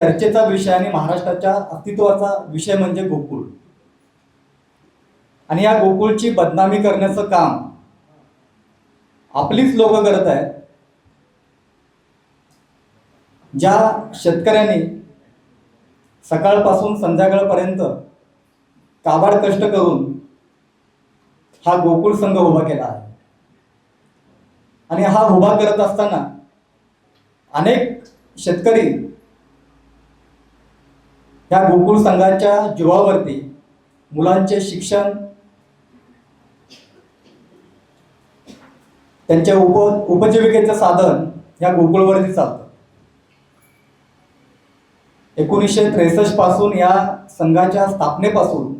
चर्चेचा विषय आणि महाराष्ट्राच्या अस्तित्वाचा विषय म्हणजे गोकुळ. आणि या गोकुळची बदनामी करण्याचं काम आपलीच लोक करत आहेत. ज्या शेतकऱ्यांनी सकाळपासून संध्याकाळपर्यंत काबाड कष्ट करून हा गोकुळ संघ उभा केला आहे आणि हा उभा करत असताना अनेक शेतकरी या गोकुळ संघाच्या जीवावरती मुलांचे शिक्षण, त्यांच्या उपजीविकेचं साधन या गोकुळवरती चालतं. 1963 पासून या संघाच्या स्थापनेपासून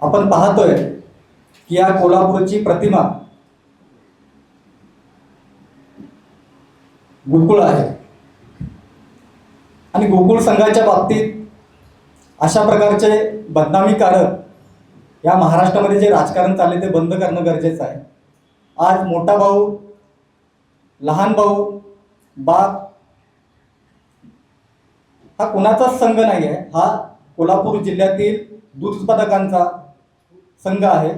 आपण पाहतोय की या कोल्हापूरची प्रतिमा गोकुळ आहे. आणि गोकुळ संघाच्या बाबतीत अशा प्रकारचे बदनामीकारक या महाराष्ट्रामध्ये जे राजकारण चालले ते बंद करणं गरजेचं आहे. आज मोठा भाऊ, लहान भाऊ, बाप हा कुणाचाच संघ नाही आहे. हा कोल्हापूर जिल्ह्यातील दूध उत्पादकांचा संघ आहे.